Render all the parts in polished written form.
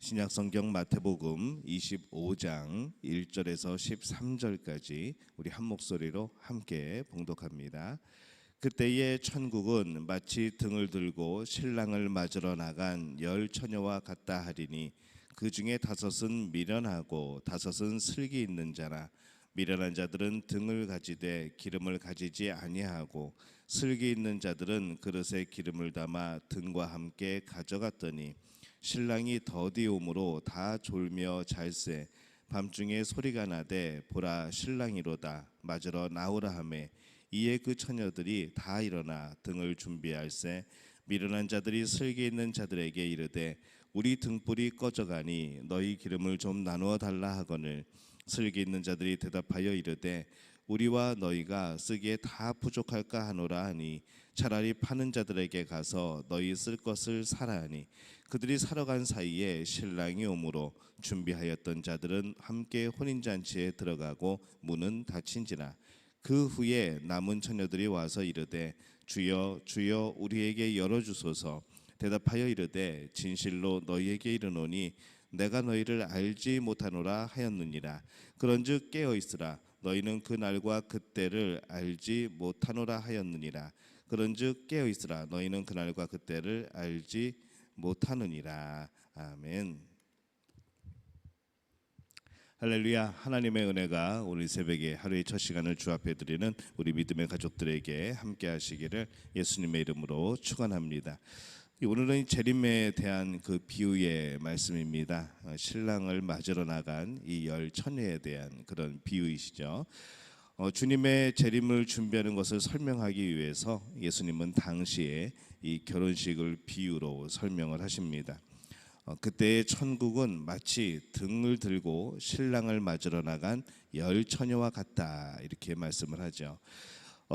신약성경 마태복음 25장 1절에서 13절까지 우리 한 목소리로 함께 봉독합니다. 그때의 천국은 마치 등을 들고 신랑을 맞으러 나간 10처녀와 같다 하리니 그 중에 5은 미련하고 5은 슬기 있는 자라. 미련한 자들은 등을 가지되 기름을 가지지 아니하고 슬기 있는 자들은 그릇에 기름을 담아 등과 함께 가져갔더니 신랑이 더디옴으로 다 졸며 잘세. 밤중에 소리가 나되 보라 신랑이로다 맞으러 나오라 하매 이에 그 처녀들이 다 일어나 등을 준비할세. 미련한 자들이 슬기 있는 자들에게 이르되 우리 등불이 꺼져가니 너희 기름을 좀 나누어 달라 하거늘 슬기 있는 자들이 대답하여 이르되 우리와 너희가 쓰기에 다 부족할까 하노라 하니 차라리 파는 자들에게 가서 너희 쓸 것을 사라 하니 그들이 사러 간 사이에 신랑이 오므로 준비하였던 자들은 함께 혼인잔치에 들어가고 문은 닫힌지라. 그 후에 남은 처녀들이 와서 이르되 주여 주여 우리에게 열어주소서. 대답하여 이르되 진실로 너희에게 이르노니 내가 너희를 알지 못하노라 하였느니라. 그런즉 깨어있으라. 너희는 그 날과 그때를 알지 못하노라 하였느니라. 그런즉 깨어있으라. 너희는 그 날과 그때를 알지 못하느니라. 아멘. 할렐루야. 하나님의 은혜가 오늘 새벽에 하루의 첫 시간을 주 앞에 드리는 우리 믿음의 가족들에게 함께 하시기를 예수님의 이름으로 축원합니다. 오늘은 재림에 대한 그 비유의 말씀입니다. 신랑을 맞으러 나간 이 10처녀에 대한 그런 비유이시죠. 주님의 재림을 준비하는 것을 설명하기 위해서 예수님은 당시에 이 결혼식을 비유로 설명을 하십니다. 그때의 천국은 마치 등을 들고 신랑을 맞으러 나간 10처녀와 같다 이렇게 말씀을 하죠.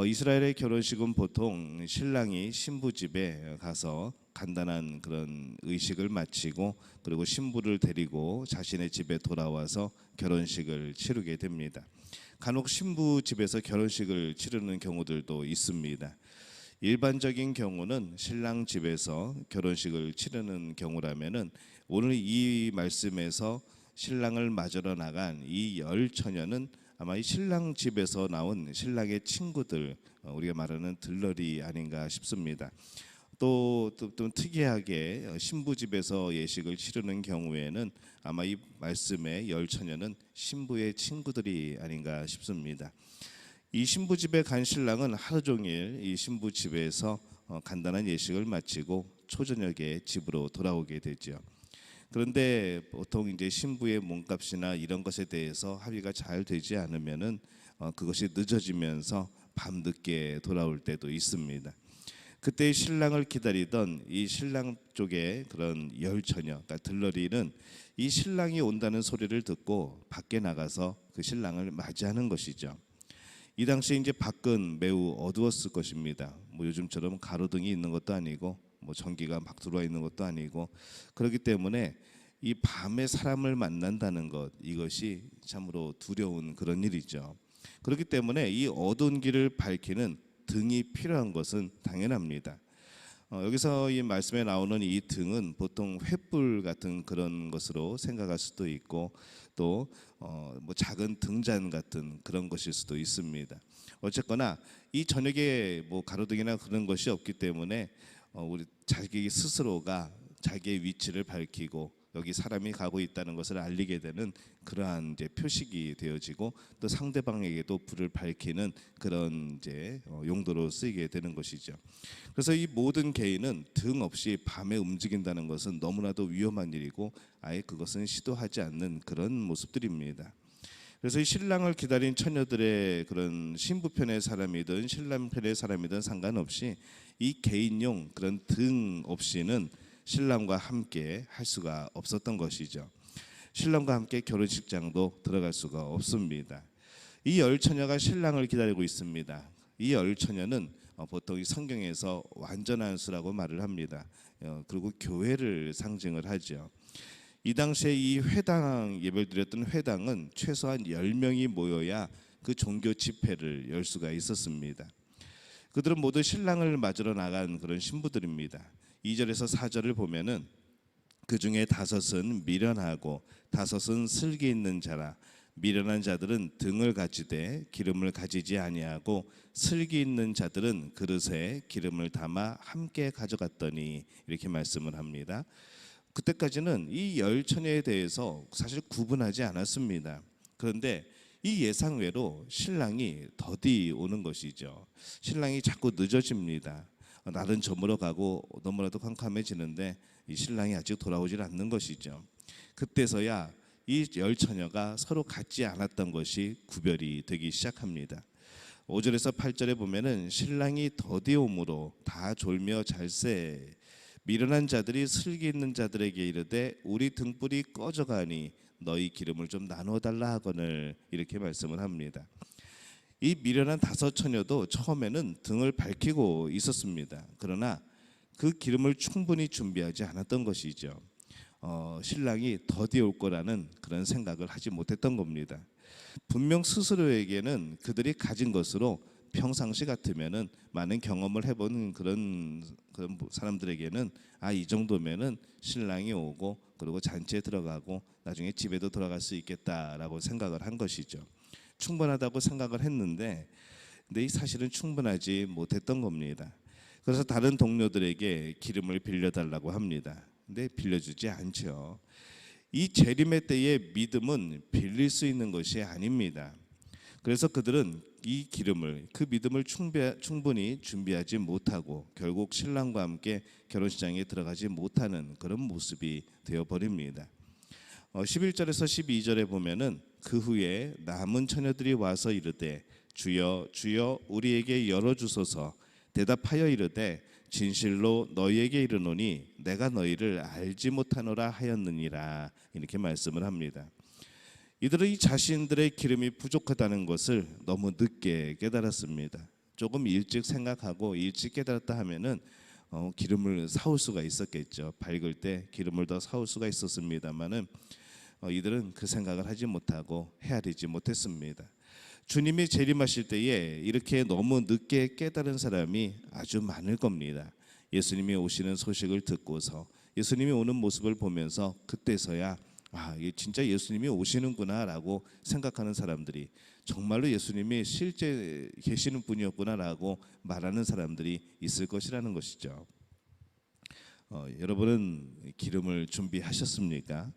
이스라엘의 결혼식은 보통 신랑이 신부 집에 가서 간단한 그런 의식을 마치고 그리고 신부를 데리고 자신의 집에 돌아와서 결혼식을 치르게 됩니다. 간혹 신부 집에서 결혼식을 치르는 경우들도 있습니다. 일반적인 경우는 신랑 집에서 결혼식을 치르는 경우라면은 오늘 이 말씀에서 신랑을 맞으러 나간 이 10처녀는 아마 이 신랑 집에서 나온 신랑의 친구들, 우리가 말하는 들러리 아닌가 싶습니다. 또 특이하게 신부 집에서 예식을 치르는 경우에는 아마 이 말씀의 10처녀는 신부의 친구들이 아닌가 싶습니다. 이 신부 집에 간 신랑은 하루 종일 이 신부 집에서 간단한 예식을 마치고 초저녁에 집으로 돌아오게 되죠. 그런데 보통 이제 신부의 몸값이나 이런 것에 대해서 합의가 잘 되지 않으면은 그것이 늦어지면서 밤늦게 돌아올 때도 있습니다. 그때 신랑을 기다리던 이 신랑 쪽의 그런 10처녀, 그러니까 들러리는 이 신랑이 온다는 소리를 듣고 밖에 나가서 그 신랑을 맞이하는 것이죠. 이 당시에 이제 밖은 매우 어두웠을 것입니다. 뭐 요즘처럼 가로등이 있는 것도 아니고 뭐 전기가 막 들어와 있는 것도 아니고 그렇기 때문에 이 밤에 사람을 만난다는 것 이것이 참으로 두려운 그런 일이죠. 그렇기 때문에 이 어두운 길을 밝히는 등이 필요한 것은 당연합니다. 여기서 이 말씀에 나오는 이 등은 보통 횃불 같은 그런 것으로 생각할 수도 있고 또 뭐 작은 등잔 같은 그런 것일 수도 있습니다. 어쨌거나 이 저녁에 뭐 가로등이나 그런 것이 없기 때문에 우리 자기 스스로가 자기의 위치를 밝히고 여기 사람이 가고 있다는 것을 알리게 되는 그러한 이제 표식이 되어지고 또 상대방에게도 불을 밝히는 그런 이제 용도로 쓰이게 되는 것이죠. 그래서 이 모든 개인은 등 없이 밤에 움직인다는 것은 너무나도 위험한 일이고 아예 그것은 시도하지 않는 그런 모습들입니다. 그래서 이 신랑을 기다린 처녀들의 그런 신부편의 사람이든 신랑편의 사람이든 상관없이 이 개인용 그런 등 없이는 신랑과 함께 할 수가 없었던 것이죠. 신랑과 함께 결혼식장도 들어갈 수가 없습니다. 이 10처녀가 신랑을 기다리고 있습니다. 이 10처녀는 보통 이 성경에서 완전한 수라고 말을 합니다. 그리고 교회를 상징을 하죠. 이 당시에 이 회당 예배를 드렸던 회당은 최소한 10명이 모여야 그 종교 집회를 열 수가 있었습니다. 그들은 모두 신랑을 맞으러 나간 그런 신부들입니다. 2절에서 4절을 보면은 그 중에 5은 미련하고 5은 슬기 있는 자라. 미련한 자들은 등을 가지되 기름을 가지지 아니하고 슬기 있는 자들은 그릇에 기름을 담아 함께 가져갔더니, 이렇게 말씀을 합니다. 그때까지는 이 열 처녀에 대해서 사실 구분하지 않았습니다. 그런데 이 예상외로 신랑이 더디 오는 것이죠. 신랑이 자꾸 늦어집니다. 날은 저물어 가고 너무나도 캄캄해지는데 이 신랑이 아직 돌아오질 않는 것이죠. 그때서야 이 열 처녀가 서로 같지 않았던 것이 구별이 되기 시작합니다. 5절에서 8절에 보면은 신랑이 더디옴으로 다 졸며 잘세, 미련한 자들이 슬기 있는 자들에게 이르되 우리 등불이 꺼져가니 너희 기름을 좀 나누어 달라 하거늘, 이렇게 말씀을 합니다. 이 미련한 5 처녀도 처음에는 등을 밝히고 있었습니다. 그러나 그 기름을 충분히 준비하지 않았던 것이죠. 신랑이 더디 올 거라는 그런 생각을 하지 못했던 겁니다. 분명 스스로에게는 그들이 가진 것으로 평상시 같으면은 많은 경험을 해본 그런 사람들에게는 이 정도면은 신랑이 오고 그리고 잔치에 들어가고 나중에 집에도 들어갈 수 있겠다라고 생각을 한 것이죠. 충분하다고 생각을 했는데, 근데 이 사실은 충분하지 못했던 겁니다. 그래서 다른 동료들에게 기름을 빌려달라고 합니다. 근데 빌려주지 않죠. 이 재림의 때의 믿음은 빌릴 수 있는 것이 아닙니다. 그래서 그들은 이 기름을, 그 믿음을 충분히 준비하지 못하고 결국 신랑과 함께 결혼식장에 들어가지 못하는 그런 모습이 되어버립니다. 11절에서 12절에 보면은 그 후에 남은 처녀들이 와서 이르되 주여 주여 우리에게 열어주소서. 대답하여 이르되 진실로 너희에게 이르노니 내가 너희를 알지 못하노라 하였느니라, 이렇게 말씀을 합니다. 이들은 이 자신들의 기름이 부족하다는 것을 너무 늦게 깨달았습니다. 조금 일찍 생각하고 일찍 깨달았다 하면은 기름을 사올 수가 있었겠죠. 밝을 때 기름을 더 사올 수가 있었습니다만은 이들은 그 생각을 하지 못하고 헤아리지 못했습니다. 주님이 재림하실 때에 이렇게 너무 늦게 깨달은 사람이 아주 많을 겁니다. 예수님이 오시는 소식을 듣고서 예수님이 오는 모습을 보면서 그때서야 이게 진짜 예수님이 오시는구나라고 생각하는 사람들이, 정말로 예수님이 실제 계시는 분이었구나라고 말하는 사람들이 있을 것이라는 것이죠. 여러분은 기름을 준비하셨습니까?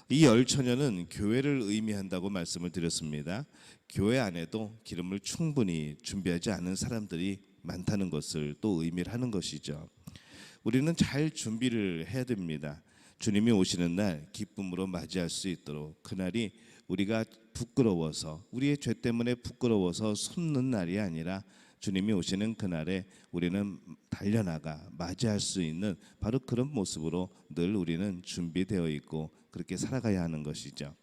이 열 처녀는 교회를 의미한다고 말씀을 드렸습니다. 교회 안에도 기름을 충분히 준비하지 않은 사람들이 많다는 것을 또 의미를 하는 것이죠. 우리는 잘 준비를 해야 됩니다. 주님이 오시는 날 기쁨으로 맞이할 수 있도록, 그날이 우리가 부끄러워서, 우리의 죄 때문에 부끄러워서 숨는 날이 아니라 주님이 오시는 그날에 우리는 달려나가 맞이할 수 있는 바로 그런 모습으로 늘 우리는 준비되어 있고 그렇게 살아가야 하는 것이죠.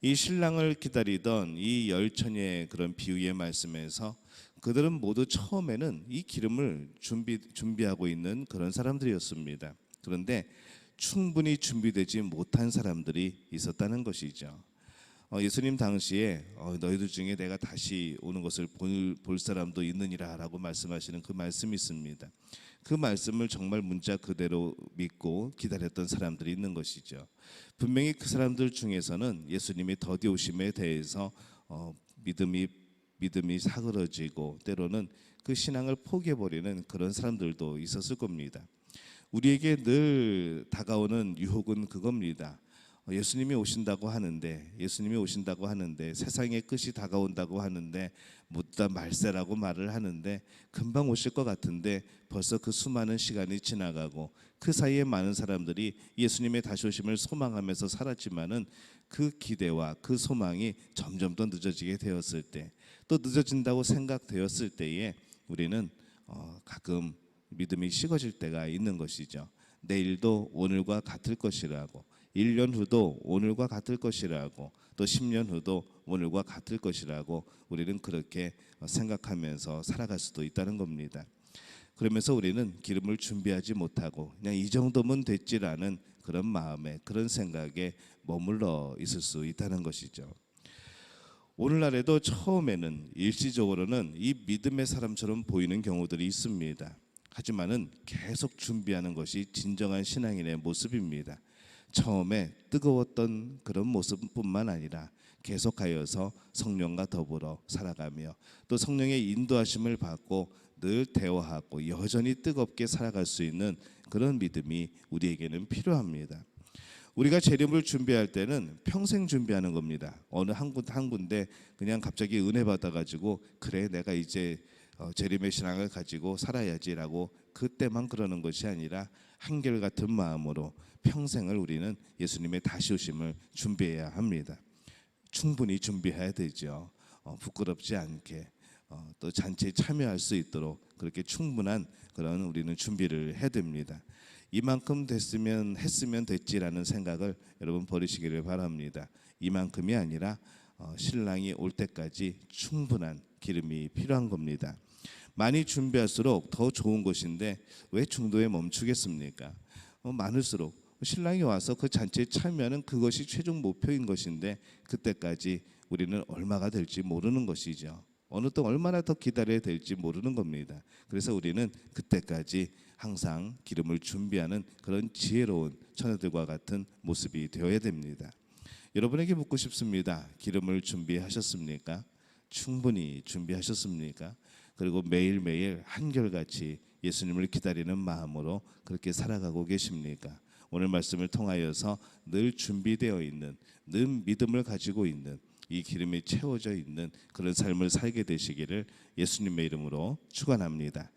이 신랑을 기다리던 이 열 처녀의 그런 비유의 말씀에서 그들은 모두 처음에는 이 기름을 준비하고 있는 그런 사람들이었습니다. 그런데 충분히 준비되지 못한 사람들이 있었다는 것이죠. 예수님 당시에 너희들 중에 내가 다시 오는 것을 볼 사람도 있느니라 라고 말씀하시는 그 말씀이 있습니다. 그 말씀을 정말 문자 그대로 믿고 기다렸던 사람들이 있는 것이죠. 분명히 그 사람들 중에서는 예수님이 더디 오심에 대해서 믿음이 사그러지고 때로는 그 신앙을 포기해버리는 그런 사람들도 있었을 겁니다. 우리에게 늘 다가오는 유혹은 그겁니다. 예수님이 오신다고 하는데 세상의 끝이 다가온다고 하는데 묻다 말세라고 말을 하는데 금방 오실 것 같은데 벌써 그 수많은 시간이 지나가고 그 사이에 많은 사람들이 예수님의 다시 오심을 소망하면서 살았지만은 그 기대와 그 소망이 점점 더 늦어지게 되었을 때, 또 늦어진다고 생각되었을 때에 우리는 가끔 믿음이 식어질 때가 있는 것이죠. 내일도 오늘과 같을 것이라고, 1년 후도 오늘과 같을 것이라고, 또 10년 후도 오늘과 같을 것이라고 우리는 그렇게 생각하면서 살아갈 수도 있다는 겁니다. 그러면서 우리는 기름을 준비하지 못하고 그냥 이 정도면 됐지라는 그런 마음에, 그런 생각에 머물러 있을 수 있다는 것이죠. 오늘날에도 처음에는 일시적으로는 이 믿음의 사람처럼 보이는 경우들이 있습니다. 하지만은 계속 준비하는 것이 진정한 신앙인의 모습입니다. 처음에 뜨거웠던 그런 모습뿐만 아니라 계속하여서 성령과 더불어 살아가며 또 성령의 인도하심을 받고 늘 대화하고 여전히 뜨겁게 살아갈 수 있는 그런 믿음이 우리에게는 필요합니다. 우리가 재림을 준비할 때는 평생 준비하는 겁니다. 어느 한 군데 그냥 갑자기 은혜 받아가지고 그래 내가 이제 재림의 신앙을 가지고 살아야지라고 그때만 그러는 것이 아니라 한결같은 마음으로 평생을 우리는 예수님의 다시 오심을 준비해야 합니다. 충분히 준비해야 되죠. 부끄럽지 않게 또 잔치에 참여할 수 있도록 그렇게 충분한 그런 우리는 준비를 해야 됩니다. 이만큼 했으면 됐지라는 생각을 여러분 버리시기를 바랍니다. 이만큼이 아니라 신랑이 올 때까지 충분한 기름이 필요한 겁니다. 많이 준비할수록 더 좋은 것인데 왜 중도에 멈추겠습니까? 많을수록 신랑이 와서 그 잔치에 참여하는 그것이 최종 목표인 것인데 그때까지 우리는 얼마가 될지 모르는 것이죠. 어느 또 얼마나 더 기다려야 될지 모르는 겁니다. 그래서 우리는 그때까지 항상 기름을 준비하는 그런 지혜로운 처녀들과 같은 모습이 되어야 됩니다. 여러분에게 묻고 싶습니다. 기름을 준비하셨습니까? 충분히 준비하셨습니까? 그리고 매일매일 한결같이 예수님을 기다리는 마음으로 그렇게 살아가고 계십니까? 오늘 말씀을 통하여서 늘 준비되어 있는, 늘 믿음을 가지고 있는, 이 기름이 채워져 있는 그런 삶을 살게 되시기를 예수님의 이름으로 축원합니다.